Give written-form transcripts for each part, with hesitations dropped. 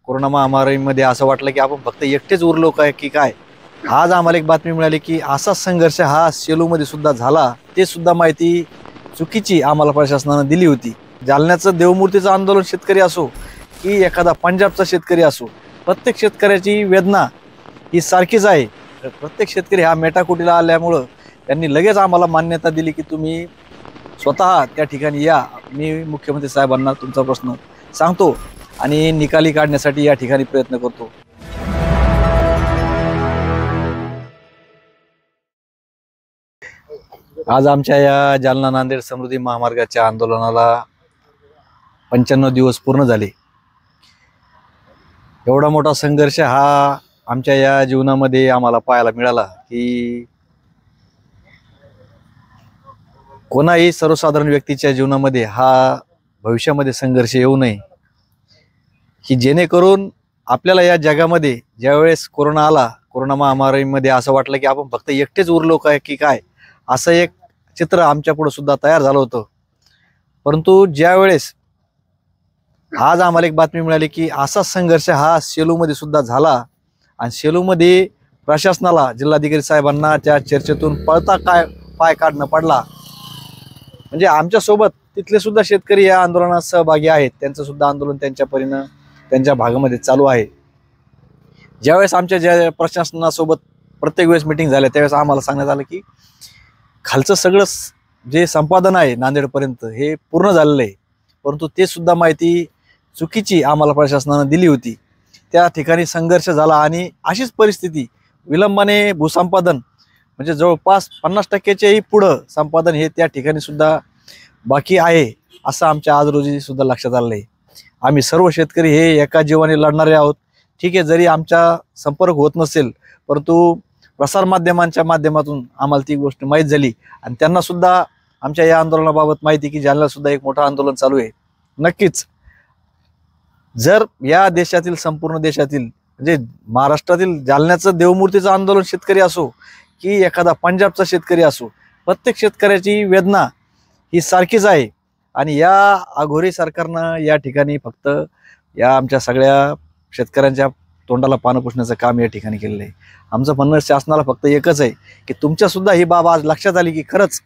Corona महामारीमध्ये असं वाटलं की आपण फक्त एकटेच उरलो काय की काय। आज आम्हाला एक बातमी मिळाली की असा संघर्ष हा सेलूमध्ये सुद्धा झाला, ते सुद्धा माहिती चुकीची आम्हाला प्रशासनाने दिली होती। जालन्याचं देवमूर्तीचं आंदोलन शेतकरी असो की एखादा पंजाबचा शेतकरी असो, प्रत्येक शेतकऱ्याची वेदना ही सारखीच आहे। प्रत्येक शेतकरी हा मेटाकुटीला आल्यामुळं त्यांनी लगेच आम्हाला मान्यता दिली की तुम्ही स्वतः त्या ठिकाणी या, मी मुख्यमंत्री साहेबांना तुमचा प्रश्न सांगतो आणि निकाली काढण्यासाठी या ठिकाणी प्रयत्न करतो। आज आमच्या या जालना नांदेड समृद्धी महामार्गाच्या आंदोलनाला 95 दिवस पूर्ण झाले। एवढा मोठा संघर्ष हा आमच्या या जीवनामध्ये आम्हाला पाहायला मिळाला की कोणाही सर्वसाधारण व्यक्तीच्या जीवनामध्ये हा भविष्यामध्ये संघर्ष येऊ नये, की जेणेकरून आपल्याला या जगामध्ये ज्यावेळेस कोरोना आला, कोरोना महामारीमध्ये असं वाटलं की आपण फक्त एकटेच उरलो काय की काय, असं एक चित्र आमच्या पुढे सुद्धा तयार झालं होतं। परंतु ज्यावेळेस आज आम्हाला एक बातमी मिळाली की असा संघर्ष हा सेलूमध्ये सुद्धा झाला आणि सेलूमध्ये प्रशासनाला, जिल्हाधिकारी साहेबांना त्या चर्चेतून पळता काय पाय काढणं पडला। म्हणजे आमच्या सोबत तिथले सुद्धा शेतकरी या आंदोलनात सहभागी आहेत, त्यांचं सुद्धा आंदोलन त्यांच्या परीनं त्यांच्या भागामध्ये चालू आहे। ज्यावेळेस आमच्या प्रशासनासोबत प्रत्येक वेळेस मीटिंग झाल्या त्यावेळेस आम्हाला सांगण्यात आलं की खालचं सगळं जे संपादन आहे नांदेडपर्यंत हे पूर्ण झालेलं आहे, परंतु ते सुद्धा माहिती चुकीची आम्हाला प्रशासनाने दिली होती। त्या ठिकाणी संघर्ष झाला आणि अशीच परिस्थिती विलंबाने भूसंपादन म्हणजे जवळपास 50%च्याही पुढं संपादन हे त्या ठिकाणी सुद्धा बाकी आहे, असं आमच्या आज रोजी सुद्धा लक्षात आलं आहे। आम्ही सर्व शेतकरी हे एका जीवाने लढणारे आहोत। ठीक आहे, जरी आमचा संपर्क होत नसेल परंतु प्रसारमाध्यमांच्या माध्यमातून आम्हाला ती गोष्ट माहीत झाली आणि त्यांना सुद्धा आमच्या या आंदोलनाबाबत माहिती की जालन्यात सुद्धा एक मोठं आंदोलन चालू आहे। नक्कीच जर या देशातील, संपूर्ण देशातील म्हणजे महाराष्ट्रातील जालन्याचं देवमूर्तीचं आंदोलन शेतकरी असो की एखादा पंजाबचा शेतकरी असो, प्रत्येक शेतकऱ्याची वेदना ही सारखीच आहे आणि या अघोरी सरकारनं या ठिकाणी फक्त या आमच्या सगळ्या शेतकऱ्यांच्या तोंडाला पानं पुसण्याचं काम या ठिकाणी केलेलं आहे। आमचं म्हणणं शासनाला फक्त एकच आहे की तुमच्या सुद्धा ही बाब आज लक्षात आली की खरंच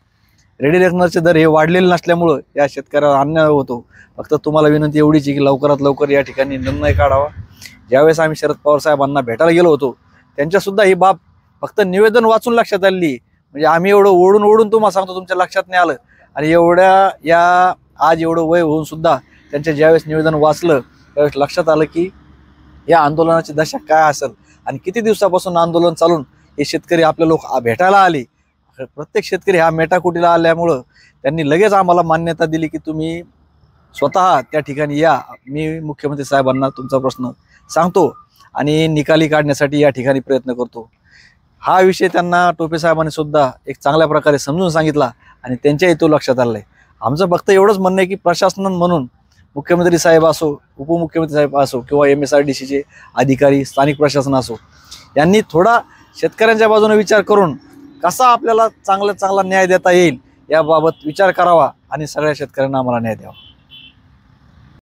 रेडी रेकनरचे दर हे वाढलेले नसल्यामुळं या शेतकऱ्याला अन्याय होतो। फक्त तुम्हाला विनंती एवढीच आहे की लवकरात लवकर या ठिकाणी निर्णय काढावा। ज्यावेळेस आम्ही शरद पवार साहेबांना भेटायला गेलो होतो त्यांच्यासुद्धा ही बाब फक्त निवेदन वाचून लक्षात आली, म्हणजे आम्ही एवढं ओढून ओढून तुम्हाला सांगतो तुमच्या लक्षात नाही आलं आणि एवढ्या या आज एवढं वय होऊन सुद्धा त्यांच्या ज्यावेळेस निवेदन वाचलं त्यावेळेस लक्षात आलं की या आंदोलनाची दशा काय असेल आणि किती दिवसापासून आंदोलन चालून हे शेतकरी आपले लोक भेटायला आले। प्रत्येक शेतकरी हा मेटाकुटीला आल्यामुळं त्यांनी लगेच आम्हाला मान्यता दिली की तुम्ही स्वतः त्या ठिकाणी या, मी मुख्यमंत्री साहेबांना तुमचा प्रश्न सांगतो आणि निकाली काढण्यासाठी या ठिकाणी प्रयत्न करतो। हा विषय त्यांना टोपे साहेबांनी सुद्धा एक चांगल्या प्रकारे समजून सांगितला आणि त्यांच्याही तो लक्षात आलाय। आमचं फक्त एवढंच म्हणणं आहे की प्रशासन म्हणून मुख्यमंत्री साहेब असो, उपमुख्यमंत्री साहेब असो किंवा MSRDCचे अधिकारी, स्थानिक प्रशासन असो, यांनी थोडा शेतकऱ्यांच्या बाजूने विचार करून कसा आपल्याला चांगला न्याय देता येईल याबाबत विचार करावा आणि सगळ्या शेतकऱ्यांना आम्हाला न्याय द्यावा।